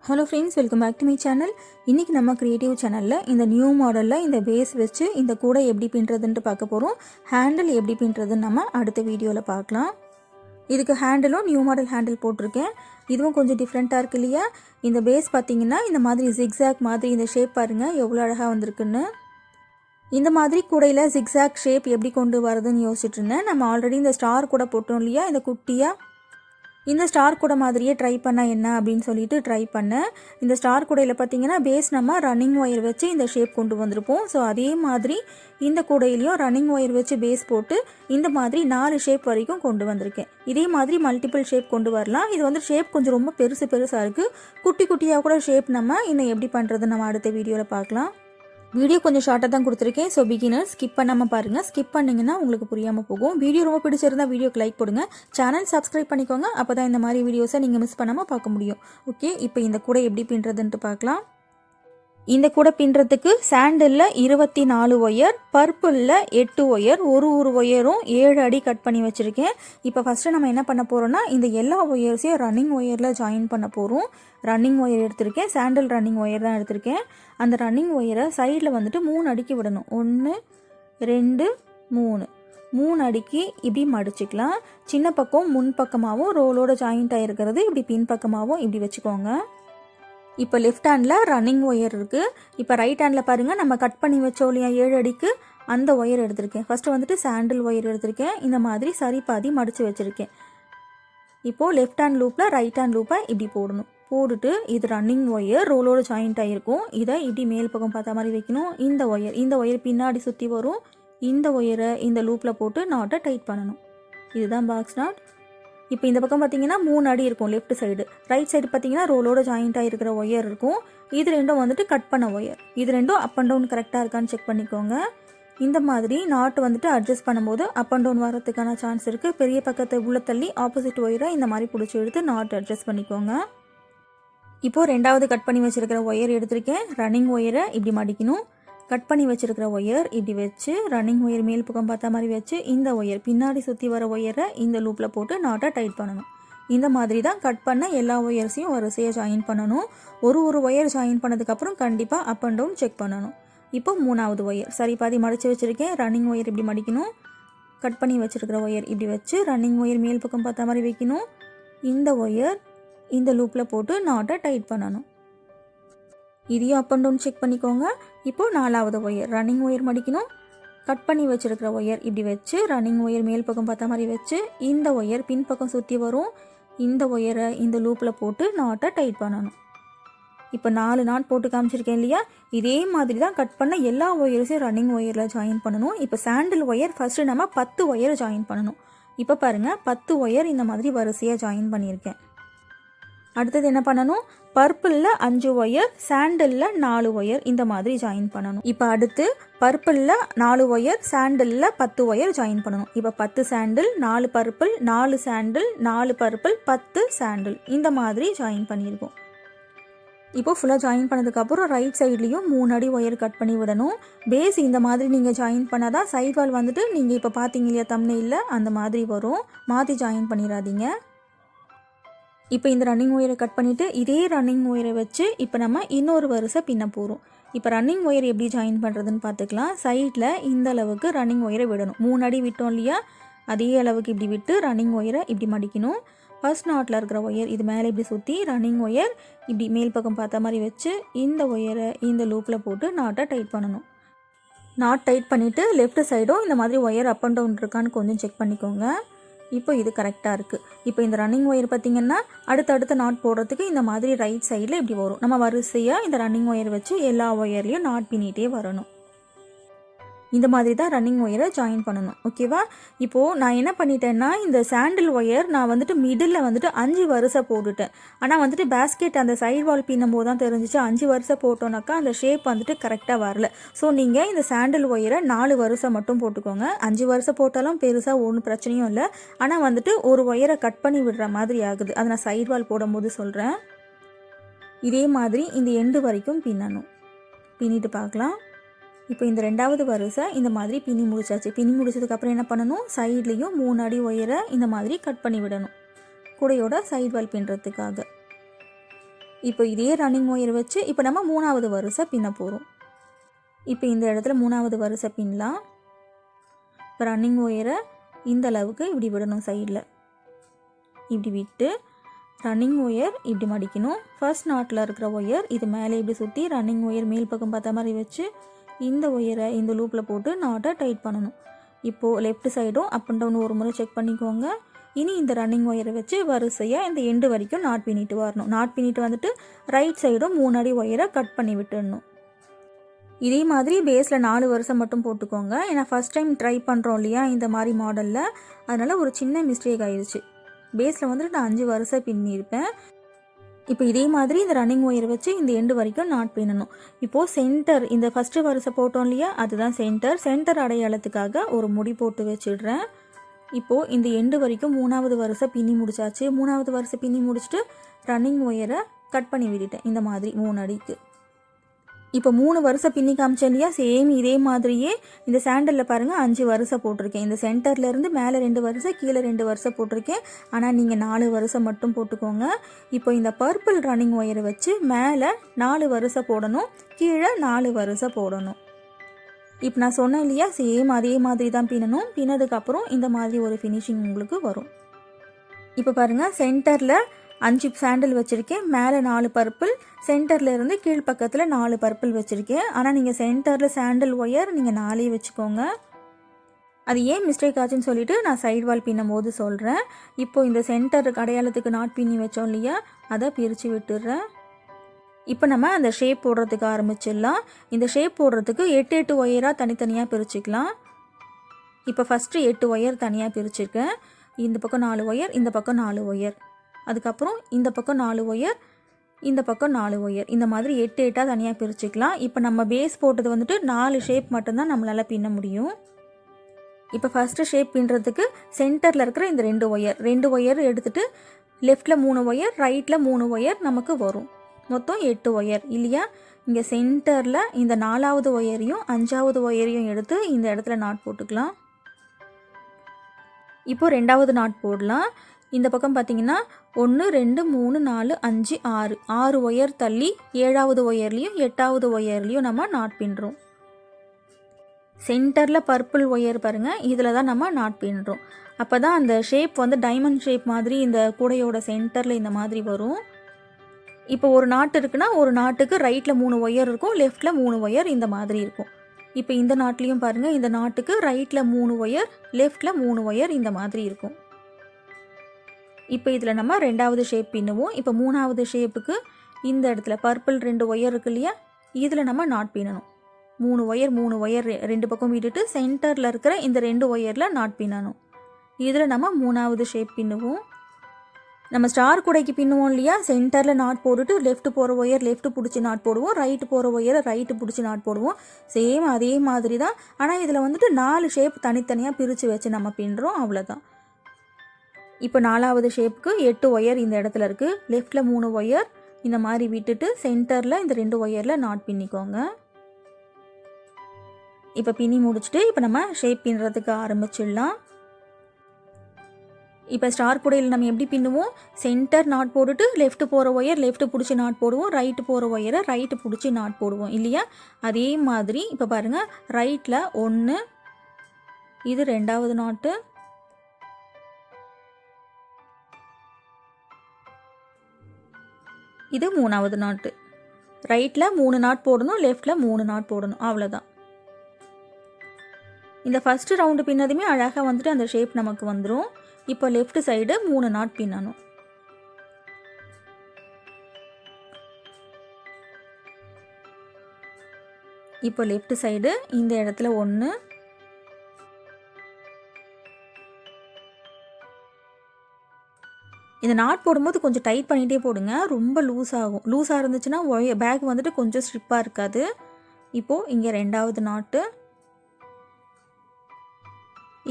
Hello friends, welcome back to my channel. இன்றைக்கி நம்ம creative சேனலில் இந்த நியூ மாடலில் இந்த பேஸ் வச்சு இந்த கூடை எப்படி பின்னுறதுன்ட்டு பார்க்க போகிறோம். ஹேண்டில் எப்படி பின்னுறதுன்னு நம்ம அடுத்த வீடியோவில் பார்க்கலாம். இதுக்கு ஹேண்டிலும் நியூ மாடல் ஹேண்டில் போட்டிருக்கேன். இதுவும் கொஞ்சம் டிஃப்ரெண்ட்டாக இருக்கு இல்லையா? இந்த பேஸ் பார்த்திங்கன்னா இந்த மாதிரி ஜிக்ஸாக் மாதிரி இந்த ஷேப் பாருங்கள் எவ்வளோ அழகாக வந்திருக்குன்னு. இந்த மாதிரி கூடையில் ஜிக்ஸாக் ஷேப் எப்படி கொண்டு வரதுன்னு யோசிச்சுட்டு இருந்தேன். நம்ம ஆல்ரெடி இந்த ஸ்டார் கூட போட்டோம் இல்லையா, இந்த குட்டியாக இந்த ஸ்டார் கூட மாதிரியே ட்ரை பண்ணால் என்ன அப்படின்னு சொல்லிட்டு ட்ரை பண்ணேன். இந்த ஸ்டார் கூடையில் பார்த்தீங்கன்னா பேஸ் நம்ம ரன்னிங் ஒயர் வச்சு இந்த ஷேப் கொண்டு வந்திருப்போம். ஸோ அதே மாதிரி இந்த கூடையிலையும் ரன்னிங் ஒயர் வச்சு பேஸ் போட்டு இந்த மாதிரி 4 ஷேப் வரைக்கும் கொண்டு வந்திருக்கேன். இதே மாதிரி மல்டிபிள் ஷேப் கொண்டு வரலாம். இது வந்து ஷேப் கொஞ்சம் ரொம்ப பெருசாக இருக்குது. குட்டி குட்டியாக கூட ஷேப் நம்ம இன்னும் எப்படி பண்ணுறது நம்ம அடுத்த வீடியோவில் பார்க்கலாம். வீடியோ கொஞ்சம் ஷார்ட்டாக தான் கொடுத்துருக்கேன். ஸோ பிகினர்ஸ் ஸ்கிப் பண்ணாமல் பாருங்கள். ஸ்கிப் பண்ணிங்கன்னா உங்களுக்கு புரியாமல் போகும். வீடியோ ரொம்ப பிடிச்சிருந்தால் வீடியோக்கு லைக் போடுங்க. சேனல் சப்ஸ்கிரைப் பண்ணிக்கோங்க. அப்போ தான் இந்த மாதிரி வீடியோஸை நீங்கள் மிஸ் பண்ணாமல் பார்க்க முடியும். ஓகே, இப்போ இந்த கூடை எப்படி பின்னுறதுன்ட்டு பார்க்கலாம். இந்த கூடை பின்னுறதுக்கு சாண்டலில் 24 ஒயர், பர்பிளில் 8 ஒயர், ஒரு ஒயரும் 7 அடி கட் பண்ணி வச்சுருக்கேன். இப்போ ஃபஸ்ட்டு நம்ம என்ன பண்ண போகிறோம்னா இந்த எல்லா ஒயர்ஸையும் ரன்னிங் ஒயரில் ஜாயின் பண்ண போகிறோம். ரன்னிங் ஒயர் எடுத்திருக்கேன், சாண்டல் ரன்னிங் ஒயர் தான் எடுத்திருக்கேன். அந்த ரன்னிங் ஒயரை சைடில் வந்துட்டு 3 அடிக்கு விடணும். 1 2 3 அடிக்கு இப்படி மடிச்சுக்கலாம். சின்ன பக்கம் முன் பக்கமாகவும் ரோலோட ஜாயிண்ட் ஆகிருக்கிறது இப்படி பின் பக்கமாகவும் இப்படி வச்சுக்கோங்க. இப்போ லெஃப்ட் ஹேண்டில் ரன்னிங் ஒயர் இருக்குது. இப்போ ரைட் ஹேண்டில் பாருங்கள், நம்ம கட் பண்ணி வச்சோம் இல்லையா 7 அடிக்கு, அந்த ஒயர் எடுத்திருக்கேன். ஃபஸ்ட்டு வந்துட்டு சாண்டில் ஒயர் எடுத்திருக்கேன். இந்த மாதிரி சரி பாதி மடித்து வச்சுருக்கேன். இப்போது லெஃப்ட் ஹேண்ட் லூப்பில் ரைட் ஹேண்ட் லூப்பை இப்படி போடணும். போட்டுட்டு இது ரன்னிங் ஒயர் ரோலோடு ஜாயிண்ட் ஆகிருக்கும். இதை இப்படி மேல் பக்கம் பார்த்த மாதிரி வைக்கணும். இந்த ஒயர் பின்னாடி சுற்றி வரும். இந்த ஒயரை இந்த லூப்பில் போட்டு நாட்டை டைட் பண்ணணும். இதுதான் பாக்ஸ் நாட். இப்போ இந்த பக்கம் பார்த்தீங்கன்னா 3 அடி இருக்கும் லெஃப்ட் சைடு. ரைட் சைடு பார்த்தீங்கன்னா ரோலோட ஜாயிண்ட் ஆகிருக்கிற ஒயர் இருக்கும். இது ரெண்டும் வந்துட்டு கட் பண்ண ஒயர். இது ரெண்டும் அப் அண்ட் டவுன் கரெக்டாக இருக்கான்னு செக் பண்ணிக்கோங்க. இந்த மாதிரி நாட்டு வந்துட்டு அட்ஜஸ்ட் பண்ணும்போது அப் அண்ட் டவுன் வரதுக்கான சான்ஸ் இருக்குது. பெரிய பக்கத்தை உள்ள தள்ளி ஆப்போசிட் ஒயரை இந்த மாதிரி பிடிச்சி எடுத்து நாட்டு அட்ஜஸ்ட் பண்ணிக்கோங்க. இப்போது ரெண்டாவது கட் பண்ணி வச்சுருக்கிற ஒயர் எடுத்திருக்கேன். ரன்னிங் ஒயரை இப்படி மடிக்கணும். கட் பண்ணி வச்சுருக்கிற ஒயர் இப்படி வச்சு ரன்னிங் ஒயர் மேல் பக்கம் பார்த்த மாதிரி வச்சு இந்த ஒயர் பின்னாடி சுற்றி வர ஒயரை இந்த லூப்பில் போட்டு நாட்டை டைட் பண்ணணும். இந்த மாதிரி தான் கட் பண்ண எல்லா ஒயர்ஸையும் வரிசையாக ஜாயின் பண்ணணும். ஒரு ஒயர் ஜாயின் பண்ணதுக்கப்புறம் கண்டிப்பாக அப் அண்ட் டவுன் செக் பண்ணணும். இப்போ 3வது ஒயர் சரி பாதி மடித்து வச்சுருக்கேன். ரன்னிங் ஒயர் இப்படி மடிக்கணும். கட் பண்ணி வச்சுருக்கிற ஒயர் இப்படி வச்சு ரன்னிங் ஒயர் மேல் பக்கம் பார்த்த மாதிரி வைக்கணும். இந்த ஒயர் இந்த லூப்பில் போட்டு நாட்டை டைட் பண்ணணும். இதையும் அப் அண்ட் டவுன் செக் பண்ணிக்கோங்க. இப்போது 4வது ஒயர் ரன்னிங் ஒயர் மடிக்கணும். கட் பண்ணி வச்சுருக்கிற ஒயர் இப்படி வச்சு ரன்னிங் ஒயர் மேல் பக்கம் பார்த்த மாதிரி வச்சு இந்த ஒயர் பின் பக்கம் சுற்றி வரும். இந்த ஒயரை இந்த லூப்பில் போட்டு நாட்டை டைட் பண்ணணும். இப்போ 4 நாட் போட்டு காமிச்சிருக்கேன் இல்லையா? இதே மாதிரி தான் கட் பண்ண எல்லா ஒயர்ஸையும் ரன்னிங் ஒயரில் ஜாயின் பண்ணணும். இப்போ சாண்டில் ஒயர் ஃபஸ்ட்டு நம்ம 10 ஒயர் ஜாயின் பண்ணணும். இப்போ பாருங்கள் 10 ஒயர் இந்த மாதிரி வரிசையாக ஜாயின் பண்ணியிருக்கேன். அடுத்தது என்ன பண்ணணும்? பர்பிளில் 5 ஒயர், சாண்டலில் 4 ஒயர் இந்த மாதிரி ஜாயின் பண்ணணும். இப்போ அடுத்து பர்பிளில் 4 ஒயர், சாண்டலில் 10 ஒயர் ஜாயின் பண்ணணும். இப்போ 10 சாண்டில், 4 பர்பிள், 4 சாண்டில், 4 பர்பிள், 10 சாண்டில் இந்த மாதிரி ஜாயின் பண்ணியிருக்கோம். இப்போ ஃபுல்லாக ஜாயின் பண்ணதுக்கப்புறம் ரைட் சைட்லேயும் 3 அடி ஒயர் கட் பண்ணி விடணும். பேஸ் இந்த மாதிரி நீங்கள் ஜாயின் பண்ணால் தான் சைட் வால் வந்துட்டு நீங்கள் இப்போ பார்த்தீங்க இல்லையா தம்ப்நெயில்ல அந்த மாதிரி வரும். மாற்றி ஜாயின் பண்ணிடாதீங்க. இப்போ இந்த ரன்னிங் ஒயரை கட் பண்ணிவிட்டு இதே ரன்னிங் ஒயரை வச்சு இப்போ நம்ம இன்னொரு வரிசை பின்ன போகிறோம். இப்போ ரன்னிங் ஒயர் எப்படி ஜாயின் பண்ணுறதுன்னு பார்த்துக்கலாம். சைடில் இந்த அளவுக்கு ரன்னிங் ஒயரை விடணும். 3 அடி விட்டோம் இல்லையா, அதே அளவுக்கு இப்படி விட்டு ரன்னிங் ஒயரை இப்படி மடிக்கணும். ஃபர்ஸ்ட் நாட்டில் இருக்கிற ஒயர் இது மேலே இப்படி சுற்றி ரன்னிங் ஒயர் இப்படி மேல் பக்கம் பார்த்த மாதிரி வச்சு இந்த ஒயரை இந்த லூப்பில் போட்டு நாட்டை டைட் பண்ணணும். நாட் டைட் பண்ணிவிட்டு லெஃப்ட் சைடும் இந்த மாதிரி ஒயர் அப் அண்ட் டவுன் இருக்கான்னு கொஞ்சம் செக் பண்ணிக்கோங்க. இப்போ இது கரெக்டாக இருக்குது. இப்போ இந்த ரன்னிங் ஒயர் பார்த்திங்கன்னா அடுத்தடுத்த நாட் போடுறதுக்கு இந்த மாதிரி ரைட் சைடில் இப்படி வரும். நம்ம வரிசையாக இந்த ரன்னிங் ஒயர் வச்சு எல்லா ஒயர்லேயும் நாட் பின்னிகிட்டே வரணும். இந்த மாதிரி தான் ரன்னிங் ஒயரை ஜாயின் பண்ணணும். ஓகேவா? இப்போது நான் என்ன பண்ணிட்டேன்னா இந்த சாண்டில் ஒயர் நான் வந்துட்டு மிடில் வந்துட்டு 5 வரிசை போட்டுட்டேன். ஆனால் வந்துட்டு பேஸ்கெட் அந்த சைடு வால் பின்னும் போது தான் தெரிஞ்சிச்சு 5 வரிசை போட்டோன்னாக்கா அந்த ஷேப் வந்துட்டு கரெக்டாக வரல. ஸோ நீங்கள் இந்த சாண்டில் ஒயரை 4 வரிசை மட்டும் போட்டுக்கோங்க. 5 வரிசை போட்டாலும் பெருசாக ஒன்றும் பிரச்சனையும் இல்லை. ஆனால் வந்துட்டு ஒரு ஒயரை கட் பண்ணி விடுற மாதிரி ஆகுது. அதை நான் சைடு வால் போடும்போது சொல்கிறேன். இதே மாதிரி இந்த எண்டு வரைக்கும் பின்னணும். பின்னிட்டு பார்க்கலாம். இப்போ இந்த 2வது வரிசை இந்த மாதிரி பின்னி முடிச்சாச்சு. பின்னி முடிச்சதுக்கப்புறம் என்ன பண்ணணும்? சைட்லேயும் 3 அடி ஒயரை இந்த மாதிரி கட் பண்ணி விடணும் கூடையோட சைட் வால் பின்னுறதுக்காக. இப்போ இதே ரன்னிங் ஒயர் வச்சு இப்போ நம்ம 3வது வரிசை பின்ன போகிறோம். இப்போ இந்த இடத்துல 3வது வரிசை பின்னலாம். இப்போ ரன்னிங் ஒயரை இந்த அளவுக்கு இப்படி விடணும், சைடில் இப்படி விட்டு ரன்னிங் ஒயர் இப்படி மடிக்கணும். ஃபர்ஸ்ட் நாட்டில் இருக்கிற ஒயர் இது மேலே இப்படி சுற்றி ரன்னிங் ஒயர் மேல் பக்கம் பார்த்த மாதிரி வச்சு இந்த ஒயரை இந்த லூப்பில் போட்டு நாட்டை டைட் பண்ணணும். இப்போது லெஃப்ட் சைடும் அப் அண்ட் டவுன் ஒரு முறை செக் பண்ணிக்கோங்க. இனி இந்த ரன்னிங் ஒயரை வச்சு வரிசையாக இந்த எண்டு வரைக்கும் நாட் பின்னிட்டு வரணும். நாட் பின்னிட்டு வந்துட்டு ரைட் சைடும் 3 அடி ஒயரை கட் பண்ணி விட்டுடணும். இதே மாதிரி பேஸில் 4 வருஷம் மட்டும் போட்டுக்கோங்க. ஏன்னா ஃபஸ்ட் டைம் ட்ரை பண்ணுறோம் இல்லையா இந்த மாதிரி மாடலில், அதனால் ஒரு சின்ன மிஸ்டேக் ஆயிடுச்சு. பேஸில் வந்துட்டு நான் 5 வருஷம் பின்னியிருப்பேன். இப்போ இதே மாதிரி இந்த ரன்னிங் ஒயர் வச்சு இந்த எண்டு வரைக்கும் நாட் பின்னணும். இப்போது சென்டர் இந்த ஃபஸ்ட்டு வருஷம் போட்டோம் இல்லையா, அதுதான் சென்டர் அடையாளத்துக்காக ஒரு முடி போட்டு வச்சிடுறேன். இப்போது இந்த எண்டு வரைக்கும் 3வது வருஷம் பின்னி முடிச்சாச்சு. 3வது வருஷம் பின்னி முடிச்சுட்டு ரன்னிங் ஒயரை கட் பண்ணி விட்டுட்டேன் இந்த மாதிரி 3 அடிக்கு. இப்போ 3 வருஷம் பின்னி காமிச்சேன் இல்லையா, சேம் இதே மாதிரியே இந்த சாண்டலில் பாருங்கள் 5 வருஷம் போட்டிருக்கேன். இந்த சென்டர்லேருந்து மேலே 2 வருஷம் கீழே 2 வருஷம் போட்டிருக்கேன். ஆனால் நீங்கள் 4 வருஷம் மட்டும் போட்டுக்கோங்க. இப்போ இந்த பர்பிள் ரன்னிங் ஒயரை வச்சு மேலே 4 வருஷம் போடணும், கீழே 4 வருஷம் போடணும். இப்போ நான் சொன்னேன் இல்லையா, சேம் அதே மாதிரி தான் பின்னணும். பின்னதுக்கப்புறம் இந்த மாதிரி ஒரு ஃபினிஷிங் உங்களுக்கு வரும். இப்போ பாருங்கள் சென்டரில் 5 சாண்டல் வச்சுருக்கேன், மேலே 4 பர்பிள், சென்டரில் இருந்து கீழ்ப்பக்கத்தில் 4 பர்பிள் வச்சுருக்கேன். ஆனால் நீங்கள் சென்டரில் சாண்டல் ஒயர் நீங்கள் 4 வச்சுக்கோங்க. அது ஏன் மிஸ்டேக் ஆச்சுன்னு சொல்லிவிட்டு நான் சைடு வால் பின்னும் போது சொல்கிறேன். இப்போது இந்த சென்டர் அடையாளத்துக்கு நாட் பின்னி வச்சோம் இல்லையா, அதை பிரித்து விட்டுடுறேன். இப்போ நம்ம அந்த ஷேப் போடுறதுக்கு ஆரம்பிச்சிடலாம். இந்த ஷேப் போடுறதுக்கு 8 ஒயராக தனித்தனியாக பிரிச்சுக்கலாம். இப்போ ஃபஸ்ட்டு 8 ஒயர் தனியாக பிரிச்சுருக்கேன். இந்த பக்கம் 4 ஒயர், இந்த பக்கம் 4 ஒயர், அதுக்கப்புறம் இந்த பக்கம் 4 ஒயர், இந்த பக்கம் 4 ஒயர், இந்த மாதிரி 8 தனியாக பிரிச்சுக்கலாம். இப்போ நம்ம பேஸ் போட்டது வந்துட்டு 4 ஷேப் மட்டும்தான் நம்மளால் பின்ன முடியும். இப்போ ஃபஸ்ட்டு ஷேப் பின்னுறதுக்கு சென்டரில் இருக்கிற இந்த 2 ஒயர் எடுத்துகிட்டு லெஃப்டில் 3 ஒயர், ரைட்டில் 3 ஒயர் நமக்கு வரும். மொத்தம் 8 ஒயர் இல்லையா. இங்கே சென்டரில் இந்த 4வது ஒயரையும் 5வது ஒயரையும் எடுத்து இந்த இடத்துல நாட் போட்டுக்கலாம். இப்போது 2வது நாட் போடலாம். இந்த பக்கம் பார்த்தீங்கன்னா 1 2 3 4 5 6 ஒயர் தள்ளி 7வது ஒயர்லேயும் 8வது ஒயர்லேயும் நம்ம நாட் பின்னுறோம். சென்டரில் பர்பிள் ஒயர் பாருங்கள், இதில் தான் நம்ம நாட் பின்னுறோம். அப்போ தான் அந்த ஷேப் வந்து டைமண்ட் ஷேப் மாதிரி இந்த கூடையோட சென்டரில் இந்த மாதிரி வரும். இப்போ ஒரு நாட்டு இருக்குன்னா ஒரு நாட்டுக்கு ரைட்டில் 3 ஒயர் இருக்கும், லெஃப்டில் 3 ஒயர் இந்த மாதிரி இருக்கும். இப்போ இந்த நாட்லேயும் பாருங்கள், இந்த நாட்டுக்கு ரைட்டில் 3 ஒயர், லெஃப்டில் 3 ஒயர் இந்த மாதிரி இருக்கும். இப்போ இதில் நம்ம 2வது ஷேப் பின்னுவோம். இப்போ 3வது ஷேப்புக்கு இந்த இடத்துல பர்பிள் 2 ஒயர் இருக்கு இல்லையா, இதில் நம்ம நாட் பின்னணும். 3 ஒயர் 2 பக்கம் விட்டுட்டு சென்டரில் இருக்கிற இந்த 2 ஒயரில் நாட் பின்னணும். இதில் நம்ம 3வது ஷேப் பின்னுவோம். நம்ம ஸ்டார் கூடைக்கு பின்னுவோம் இல்லையா, சென்டரில் நாட் போட்டுட்டு லெஃப்ட் போகிற ஒயர் லெஃப்ட் பிடிச்சி நாட் போடுவோம், ரைட்டு போகிற ஒயரை ரைட்டு பிடிச்சி நாட் போடுவோம். சேம் அதே மாதிரி தான். ஆனால் இதில் வந்துட்டு 4 ஷேப் தனித்தனியாக பிரித்து வச்சு நம்ம பின்னுறோம், அவ்வளோதான். இப்போ 4வது ஷேப்புக்கு 8 ஒயர் இந்த இடத்துல இருக்குது. லெஃப்டில் 3 ஒயர் இந்த மாதிரி விட்டுட்டு சென்டரில் இந்த 2 ஒயரில் நாட் பின்னிக்கோங்க. இப்போ பின்னி முடிச்சுட்டு இப்போ நம்ம ஷேப் பின்னுறதுக்கு ஆரம்பிச்சிடலாம். இப்போ ஸ்டார் கூடையில் நம்ம எப்படி பின்னுவோம், சென்டர் நாட் போட்டுட்டு லெஃப்ட் போகிற ஒயர் லெஃப்ட் பிடிச்சி நாட் போடுவோம், ரைட்டு போகிற ஒயரை ரைட்டு பிடிச்சி நாட் போடுவோம் இல்லையா. அதே மாதிரி இப்போ பாருங்கள், ரைட்டில் 1, இது 2வது நாட்டு, இது 3வது நாட்டு. ரைட்டில் 3 நாட் போடணும், லெஃப்டில் 3 நாட் போடணும், அவ்வளோதான். இந்த ஃபஸ்ட்டு ரவுண்டு பின்னதுமே அழகாக வந்துட்டு அந்த ஷேப் நமக்கு வந்துடும். இப்போ லெஃப்ட் சைடு 3 நாட் பின்னணும். இப்போ லெஃப்ட் சைடு இந்த இடத்துல 1, இந்த நாட் போடும்போது கொஞ்சம் டைட் பண்ணிகிட்டே போடுங்க, ரொம்ப லூஸ் ஆகும். லூஸாக இருந்துச்சுன்னா பேக் வந்துட்டு கொஞ்சம் ஸ்ட்ரிப்பாக இருக்காது. இப்போது இங்கே 2வது நாட்டு,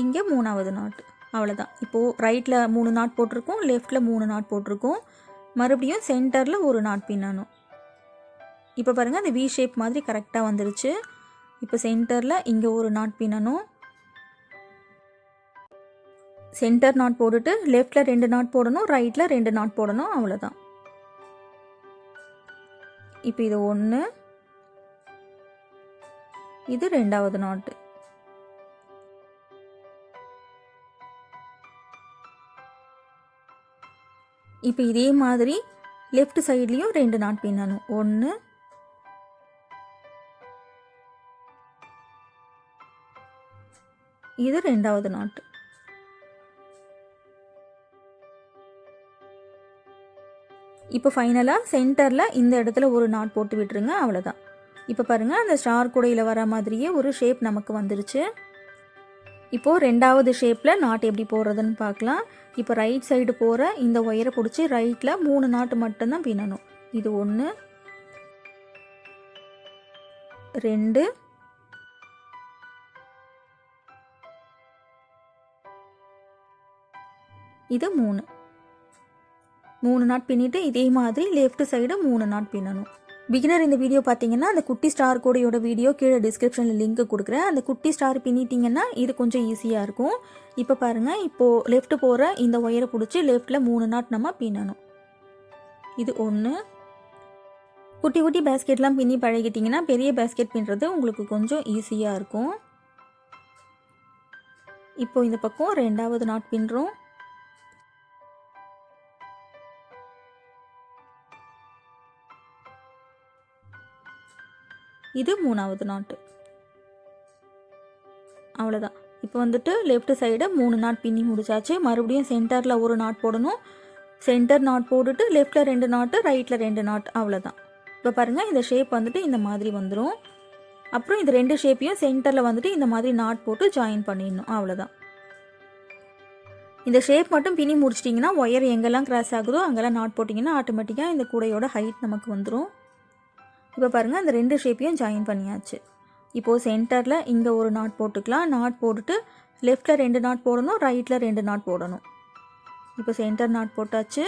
இங்கே 3வது நாட்டு, அவ்வளோதான். இப்போது ரைட்டில் 3 நாட் போட்டிருக்கோம், லெஃப்டில் 3 நாட் போட்டிருக்கோம், மறுபடியும் சென்டரில் ஒரு நாட் பின்னணும். இப்போ பாருங்கள், அந்த வி ஷேப் மாதிரி கரெக்டாக வந்துருச்சு. இப்போ சென்டரில் இங்கே ஒரு நாட் பின்னணும். சென்டர் நாட் போட்டுட்டு லெஃப்டில் 2 நாட் போடணும், ரைட்டில் 2 நாட் போடணும், அவ்வளோதான். இப்போ இது 1, இது 2வது நாட். இப்போ இதே மாதிரி லெஃப்ட் சைட்லேயும் 2 நாட் பின்னணும். 1, இது 2வது நாட். இப்போ ஃபைனலாக சென்டரில் இந்த இடத்துல ஒரு நாட் போட்டு விட்டுருங்க, அவ்வளோதான். இப்போ பாருங்கள், அந்த ஸ்டார் கூடையில் வர மாதிரியே ஒரு ஷேப் நமக்கு வந்துருச்சு. இப்போது 2வது ஷேப்பில் நாட் எப்படி போடுறதுன்னு பார்க்கலாம். இப்போ ரைட் சைடு போகிற இந்த ஒயரை பிடிச்சி ரைட்டில் 3 நாட்டு மட்டும்தான் பின்னணும். இது 1, 2, இது 3. 3 நாட் பின்னிட்டு இதே மாதிரி லெஃப்ட் சைடு 3 நாட் பின்னணும். பிகினர் இந்த வீடியோ பார்த்தீங்கன்னா அந்த குட்டி ஸ்டார் கூடையோட வீடியோ கீழே டிஸ்கிரிப்ஷனில் லிங்க் கொடுக்குறேன். அந்த குட்டி ஸ்டார் பின்னிட்டிங்கன்னா இது கொஞ்சம் ஈஸியாக இருக்கும். இப்போ பாருங்கள், இப்போது லெஃப்ட் போகிற இந்த ஒயரை பிடிச்சி லெஃப்டில் 3 நாட் நம்ம பின்னணும். இது 1. குட்டி குட்டி பேஸ்கெட்லாம் பின்னி பழகிட்டிங்கன்னா பெரிய பேஸ்கெட் பின்னுறது உங்களுக்கு கொஞ்சம் ஈஸியாக இருக்கும். இப்போ இந்த பக்கம் 2வது நாட் பின்னுறோம். இது 3வது நாட்டு. அவ்வளோதான். இப்போ வந்துட்டு லெஃப்ட் சைடு 3 நாட் பின்னி முடிச்சாச்சு. மறுபடியும் சென்டரில் ஒரு நாட் போடணும். சென்டர் நாட் போட்டுட்டு லெஃப்டில் 2 நாட்டு, ரைட்டில் 2 நாட், அவ்வளோதான். இப்போ பாருங்கள், இந்த ஷேப் வந்துட்டு இந்த மாதிரி வந்துடும். அப்புறம் இந்த 2 ஷேப்பையும் சென்டரில் வந்துட்டு இந்த மாதிரி நாட் போட்டு ஜாயின் பண்ணிடணும், அவ்வளோதான். இந்த ஷேப் மட்டும் பின்னி முடிச்சிட்டிங்கன்னா ஒயர் எங்கெல்லாம் கிராஸ் ஆகுதோ அங்கெல்லாம் நாட் போட்டிங்கன்னா ஆட்டோமேட்டிக்காக இந்த கூடையோட ஹைட் நமக்கு வந்துடும். இப்போ பாருங்கள், அந்த 2 ஷேப்பையும் ஜாயின் பண்ணியாச்சு. இப்போது சென்டரில் இங்கே ஒரு நாட் போட்டுக்கலாம். நாட் போட்டுட்டு லெஃப்டில் 2 நாட் போடணும், ரைட்டில் 2 நாட் போடணும். இப்போ சென்டர் நாட் போட்டாச்சு.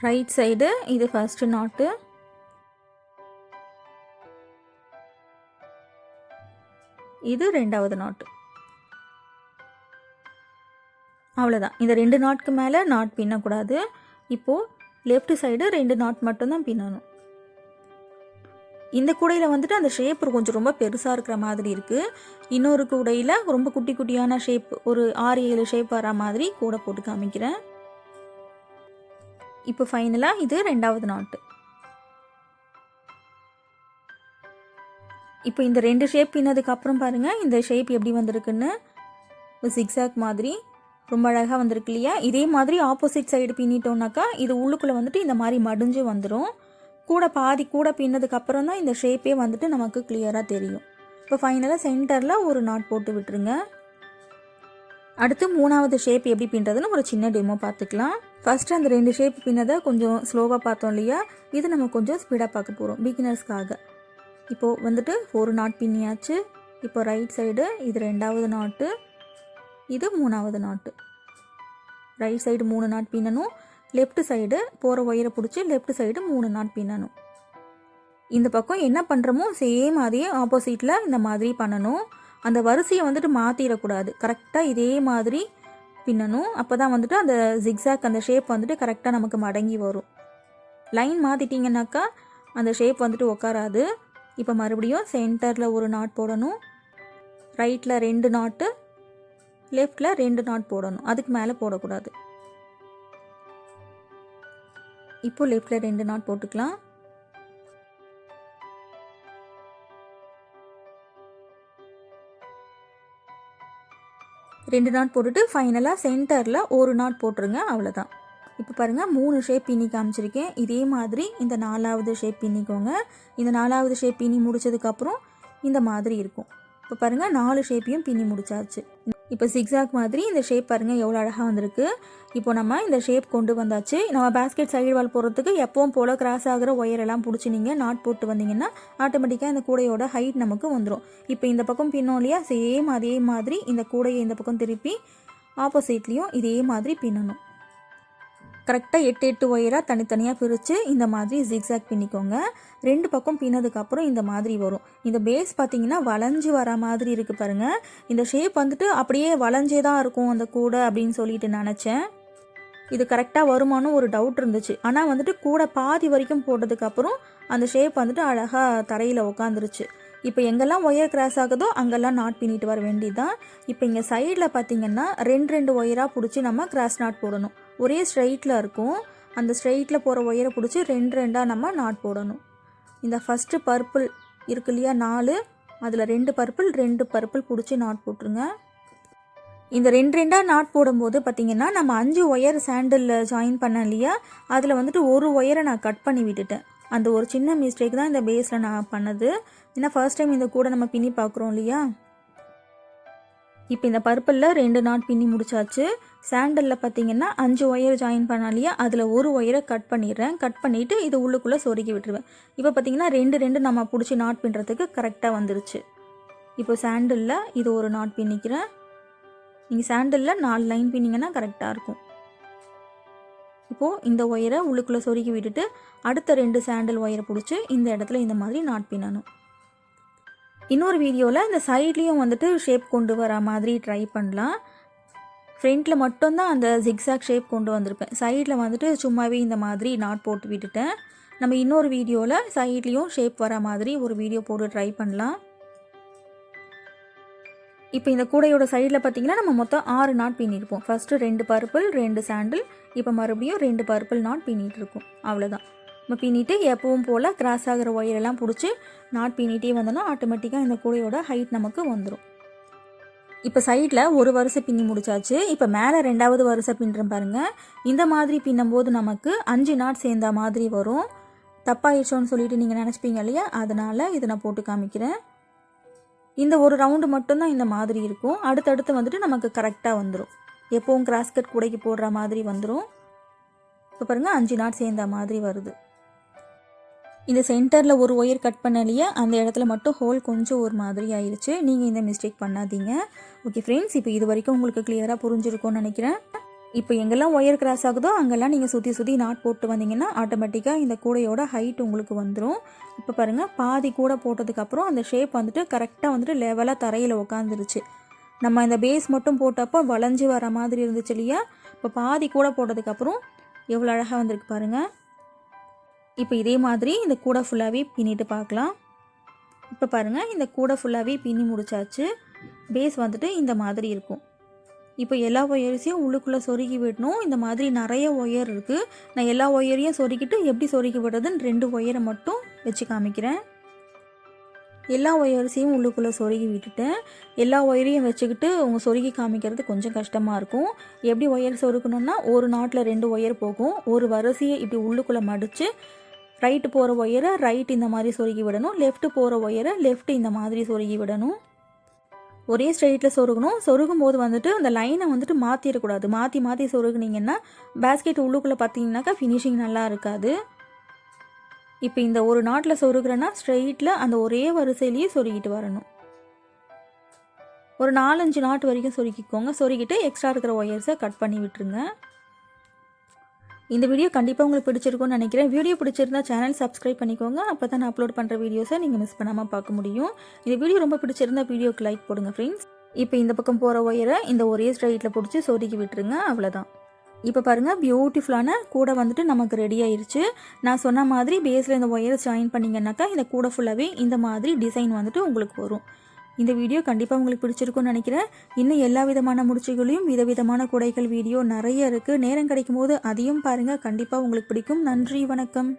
ரைட் சைடு இது ஃபஸ்ட்டு நாட்டு, இது 2வது நாட்டு. அவ்வளோதான். இந்த 2 நாட்க்கு மேலே நாட் பின்னக்கூடாது. இப்போது லெஃப்ட் சைடு 2 நாட் மட்டும்தான் பின்னணும். இந்த கூடையில் வந்துட்டு அந்த ஷேப் கொஞ்சம் ரொம்ப பெருசாக இருக்கிற மாதிரி இருக்குது. இன்னொரு கூடையில் ரொம்ப குட்டி குட்டியான ஷேப், ஒரு 6-7 ஷேப் வர மாதிரி கூடை போட்டு காமிக்கிறேன். இப்போ ஃபைனலாக இது 2வது நாட்டு. இப்போ இந்த 2 ஷேப் பின்னதுக்கப்புறம் பாருங்கள் இந்த ஷேப் எப்படி வந்திருக்குன்னு. ஒரு ஜிக்ஸாக் மாதிரி ரொம்ப அழகாக வந்திருக்கு இல்லையா? இதே மாதிரி ஆப்போசிட் சைடு பின்னிட்டோம்னாக்கா இது உள்ளுக்குள்ளே வந்துட்டு இந்த மாதிரி மடிஞ்சு வந்துடும். கூட பாதி கூட பின்னதுக்கப்புறம் தான் இந்த ஷேப்பே வந்துட்டு நமக்கு கிளியராக தெரியும். இப்போ ஃபைனலாக சென்டரில் ஒரு நாட் போட்டு விட்டுருங்க. அடுத்து 3வது ஷேப் எப்படி பின்னுறதுன்னு ஒரு சின்ன டெமோ பார்த்துக்கலாம். ஃபஸ்ட்டு அந்த 2 ஷேப் பின்னதை கொஞ்சம் ஸ்லோவாக பார்த்தோம் இல்லையா? இது நம்ம கொஞ்சம் ஸ்பீடாக பார்க்க போகிறோம் பிகினர்ஸ்க்காக. இப்போது வந்துட்டு ஒரு நாட் பின்னியாச்சு. இப்போ ரைட் சைடு இது 2வது நாட்டு, இது 3வது நாட்டு. ரைட் சைடு 3 நாட் பின்னணும். லெஃப்ட் சைடு போகிற ஒயரை பிடிச்சி லெஃப்ட் சைடு 3 நாட் பின்னணும். இந்த பக்கம் என்ன பண்ணுறோமோ சேம் அதே ஆப்போசிட்டில் இந்த மாதிரி பண்ணணும். அந்த வரிசையை வந்துட்டு மாற்றிடக்கூடாது. கரெக்டாக இதே மாதிரி பின்னணும். அப்போ தான் வந்துட்டு அந்த ஜிக்ஸாக் அந்த ஷேப் வந்துட்டு கரெக்டாக நமக்கு மடங்கி வரும். லைன் மாற்றிட்டிங்கனாக்கா அந்த ஷேப் வந்துட்டு உட்காராது. இப்போ மறுபடியும் சென்டரில் ஒரு நாட் போடணும். ரைட்டில் 2 நாட்டு, லெஃப்டில் 2 நாட் போடணும். அதுக்கு மேலே போடக்கூடாது. இப்போ லெஃப்டில் 2 நாட் போட்டுக்கலாம். ரெண்டு நாட் போட்டுட்டு ஃபைனலாக சென்டரில் ஒரு நாட் போட்டுருங்க, அவ்வளோதான். இப்போ பாருங்கள் 3 ஷேப் பின்னி காமிச்சிருக்கேன். இதே மாதிரி இந்த 4வது ஷேப் பின்னிக்கோங்க. இந்த 4வது ஷேப் பின்னி முடிச்சதுக்கப்புறம் இந்த மாதிரி இருக்கும். இப்போ பாருங்கள் 4 ஷேப்பையும் பின்னி முடிச்சாச்சு. இப்போ ஜிக்ஸாக் மாதிரி இந்த ஷேப் பாருங்கள் எவ்வளோ அழகாக வந்திருக்கு. இப்போ நம்ம இந்த ஷேப் கொண்டு வந்தாச்சு. நம்ம பேஸ்கெட் சைடு வால் போடுறதுக்கு எப்பவும் போல் கிராஸ் ஆகிற ஒயரெல்லாம் பிடிச்சி நீங்கள் நாட் போட்டு வந்தீங்கன்னா ஆட்டோமேட்டிக்காக இந்த கூடையோட ஹைட் நமக்கு வந்துடும். இப்போ இந்த பக்கம் பின்னோம் இல்லையா, சேம் அதே மாதிரி இந்த கூடையை இந்த பக்கம் திருப்பி ஆப்போசிட்லேயும் இதே மாதிரி பின்னணும். கரெக்டாக 8 ஒயராக தனித்தனியாக பிரித்து இந்த மாதிரி ஜிக்ஸாக் பின்னிக்கோங்க. 2 பக்கம் பின்னதுக்கப்புறம் இந்த மாதிரி வரும். இந்த பேஸ் பார்த்திங்கன்னா வளைஞ்சு வர மாதிரி இருக்குது பாருங்கள். இந்த ஷேப் வந்துட்டு அப்படியே வளைஞ்சே தான் இருக்கும் அந்த கூடை அப்படின்னு சொல்லிட்டு நினச்சேன். இது கரெக்டாக வருமானு ஒரு டவுட் இருந்துச்சு. ஆனால் வந்துட்டு கூட பாதி வரைக்கும் போட்டதுக்கப்புறம் அந்த ஷேப் வந்துட்டு அழகாக தரையில் உட்காந்துருச்சு. இப்போ எங்கெல்லாம் ஒயர் கிராஸ் ஆகுதோ அங்கெல்லாம் நாட் பின்னிட்டு வர வேண்டியதுதான். இப்போ இங்கே சைடில் பார்த்திங்கன்னா 2 ஒயராக பிடிச்சி நம்ம கிராஸ் நாட் போடணும். ஒரே ஸ்ட்ரைட்டில் இருக்கும். அந்த ஸ்ட்ரைட்டில் போகிற ஒயரை பிடிச்சி 2 நம்ம நாட் போடணும். இந்த ஃபஸ்ட்டு பர்பிள் இருக்கு இல்லையா 4, அதில் 2 பர்பிள் பிடிச்சி நாட் போட்டுருங்க. இந்த 2 நாட் போடும்போது பார்த்திங்கன்னா நம்ம 5 ஒயர் சாண்டலில் ஜாயின் பண்ணேன் இல்லையா, அதில் வந்துட்டு ஒரு ஒயரை நான் கட் பண்ணி விட்டுட்டேன். அந்த ஒரு சின்ன மிஸ்டேக் தான் இந்த பேஸில் நான் பண்ணது. ஏன்னா ஃபர்ஸ்ட் டைம் இந்த கூட நம்ம பின்னி பார்க்குறோம் இல்லையா. இப்போ இந்த பர்பிளில் 2 நாட் பின்னி முடிச்சாச்சு. சாண்டலில் பார்த்திங்கன்னா 5 ஒயர் ஜாயின் பண்ணா இல்லையா, அதில் ஒரு ஒயரை கட் பண்ணிடுறேன். கட் பண்ணிவிட்டு இது உள்ளுக்குள்ளே சொருகி விட்டுருவேன். இப்போ பார்த்திங்கன்னா 2 நம்ம பிடிச்சி நாட் பின்னுறதுக்கு கரெக்டாக வந்துருச்சு. இப்போ சாண்டலில் இது ஒரு நாட் பின்னிக்கிறேன். நீங்கள் சாண்டலில் 4 லைன் பின்னிங்கன்னா கரெக்டாக இருக்கும். இப்போது இந்த ஒயரை உள்ளுக்குள்ளே சொருகி விட்டுட்டு அடுத்த 2 சாண்டல் ஒயரை பிடிச்சி இந்த இடத்துல இந்த மாதிரி நாட் பின்னணும். இன்னொரு வீடியோவில் இந்த சைட்லேயும் வந்துட்டு ஷேப் கொண்டு வர மாதிரி ட்ரை பண்ணலாம். ஃப்ரண்ட்டில் மட்டும்தான் அந்த ஜிக்ஸாக் ஷேப் கொண்டு வந்திருப்பேன். சைடில் வந்துட்டு சும்மாவே இந்த மாதிரி நாட் போட்டு விட்டுட்டேன். நம்ம இன்னொரு வீடியோவில் சைட்லேயும் ஷேப் வர மாதிரி ஒரு வீடியோ போட்டு ட்ரை பண்ணலாம். இப்போ இந்த கூடையோட சைடில் பார்த்திங்கன்னா நம்ம மொத்தம் 6 நாட் பின்னிருப்போம். ஃபஸ்ட்டு 2 பர்பிள் 2 சாண்டில், இப்போ மறுபடியும் 2 பர்பிள் நாட் பின்னிகிட்ருக்கோம். அவ்வளோதான். நம்ம பின்னிட்டு எப்பவும் போல் கிராஸ் ஆகிற ஒயரெல்லாம் பிடிச்சி நாட் பின்னிட்டே வந்தோன்னா ஆட்டோமேட்டிக்காக இந்த கூடையோட ஹைட் நமக்கு வந்துடும். இப்போ சைடில் ஒரு வரிசை பின்னி முடிச்சாச்சு. இப்போ மேலே 2வது வரிசை பின்னுறேன் பாருங்கள். இந்த மாதிரி பின்னும்போது நமக்கு 5 நாட் சேர்ந்த மாதிரி வரும். தப்பாயிடுச்சோன்னு சொல்லிட்டு நீங்கள் நினச்சிப்பீங்க இல்லையா, அதனால் இதை நான் போட்டு காமிக்கிறேன். இந்த ஒரு ரவுண்டு மட்டும்தான் இந்த மாதிரி இருக்கும். அடுத்தடுத்து வந்துட்டு நமக்கு கரெக்டாக வந்துடும். எப்போவும் கிராஸ்கட் கூடைக்கு போடுற மாதிரி வந்துடும். இப்போ பாருங்கள் 5 நாட் சேர்ந்த மாதிரி வருது. இந்த சென்டரில் ஒரு ஒயர் கட் பண்ண இல்லையா, அந்த இடத்துல மட்டும் ஹோல் கொஞ்சம் ஒரு மாதிரி ஆயிடுச்சு. நீங்கள் இந்த மிஸ்டேக் பண்ணாதீங்க. ஓகே ஃப்ரெண்ட்ஸ், இப்போ இது வரைக்கும் உங்களுக்கு கிளியராக புரிஞ்சிருக்கும்னு நினைக்கிறேன். இப்போ எங்கெல்லாம் ஒயர் கிராஸ் ஆகுதோ அங்கெல்லாம் நீங்கள் சுற்றி நாட் போட்டு வந்தீங்கன்னா ஆட்டோமேட்டிக்காக இந்த கூடையோட ஹைட் உங்களுக்கு வந்துடும். இப்போ பாருங்கள், பாதி கூடை போட்டதுக்கப்புறம் அந்த ஷேப் வந்துட்டு கரெக்டாக வந்துட்டு லெவலாக தரையில் உட்காந்துருச்சு. நம்ம இந்த பேஸ் மட்டும் போட்டப்போ வளைஞ்சி வர மாதிரி இருந்துச்சு இல்லையா, இப்போ பாதி கூடை போட்டதுக்கப்புறம் எவ்வளோ அழகாக வந்திருக்கு பாருங்கள். இப்போ இதே மாதிரி இந்த கூடை ஃபுல்லாகவே பின்னிட்டு பார்க்கலாம். இப்போ பாருங்கள், இந்த கூடை ஃபுல்லாகவே பின்னி முடிச்சாச்சு. பேஸ் வந்துட்டு இந்த மாதிரி இருக்கும். இப்போ எல்லா ஒயர்ஸையும் உள்ளுக்குள்ளே சொருகி விடணும். இந்த மாதிரி நிறைய ஒயர் இருக்குது. நான் எல்லா ஒயரையும் சொருகிட்டு எப்படி சொருகி விடுறதுன்னு 2 ஒயரை மட்டும் வச்சு காமிக்கிறேன். எல்லா ஒயர்ஸையும் உள்ளுக்குள்ளே சொருகி விட்டுட்டேன். எல்லா ஒயரையும் வச்சுக்கிட்டு சொருகி காமிக்கிறது கொஞ்சம் கஷ்டமாக இருக்கும். எப்படி ஒயர் சொருக்கணுன்னா, ஒரு நாட்டில் 2 ஒயர் போகும். ஒரு வரிசையை இப்படி உள்ளுக்குள்ளே மடித்து ரைட்டு போகிற ஒயரை ரைட் இந்த மாதிரி சொருகி விடணும். லெஃப்ட்டு போகிற ஒயரை லெஃப்ட் இந்த மாதிரி சொருகி விடணும். ஒரே ஸ்ட்ரெயிட்டில் சொருகணும். சொருகும் போது வந்துட்டு அந்த லைனை வந்துட்டு மாற்றிடக்கூடாது. மாற்றி சொருகுனீங்கன்னா பேஸ்கெட் உள்ளுக்குள்ளே பார்த்தீங்கன்னாக்கா ஃபினிஷிங் நல்லா இருக்காது. இப்போ இந்த ஒரு நாட்டில் சொருகிறேன்னா ஸ்ட்ரெயிட்டில் அந்த ஒரே வரிசையிலேயே சொருகிட்டு வரணும். ஒரு 4-5 நாட் வரைக்கும் சொருகிக்கோங்க. சொருகிட்டு எக்ஸ்ட்ரா இருக்கிற ஒயர்ஸை கட் பண்ணி விட்டுருங்க. இந்த வீடியோ கண்டிப்பாக உங்களுக்கு பிடிச்சிருக்கும்னு நினைக்கிறேன். வீடியோ பிடிச்சிருந்தா சேனல் சப்ஸ்கிரைப் பண்ணிக்கோங்க. அப்போ தான் நான் அப்லோட் பண்ணுற வீடியோஸை நீங்கள் மிஸ் பண்ணாமல் பார்க்க முடியும். இந்த வீடியோ ரொம்ப பிடிச்சிருந்தா வீடியோக்கு லைக் போடுங்க ஃப்ரெண்ட்ஸ். இப்போ இந்த பக்கம் போகிற ஒயரை இந்த ஒரே ஸ்ட்ரைட்டில் பிடிச்சி சொருகி விட்டுருங்க. அவ்வளோதான். இப்போ பாருங்கள், பியூட்டிஃபுல்லான கூடை வந்துட்டு நமக்கு ரெடி ஆயிடுச்சு. நான் சொன்ன மாதிரி பேஸில் இந்த ஒயரை ஜாயின் பண்ணிங்கன்னாக்கா இந்த கூடை ஃபுல்லாகவே இந்த மாதிரி டிசைன் வந்துட்டு உங்களுக்கு வரும். இந்த வீடியோ கண்டிப்பாக உங்களுக்கு பிடிச்சிருக்கும்னு நினைக்கிறேன். இன்னும் எல்லா விதமான முடிச்சுகளையும் விதவிதமான கூடைகள் வீடியோ நிறைய இருக்குது. நேரம் கிடைக்கும் போது அதையும் பாருங்கள். கண்டிப்பாக உங்களுக்கு பிடிக்கும். நன்றி, வணக்கம்.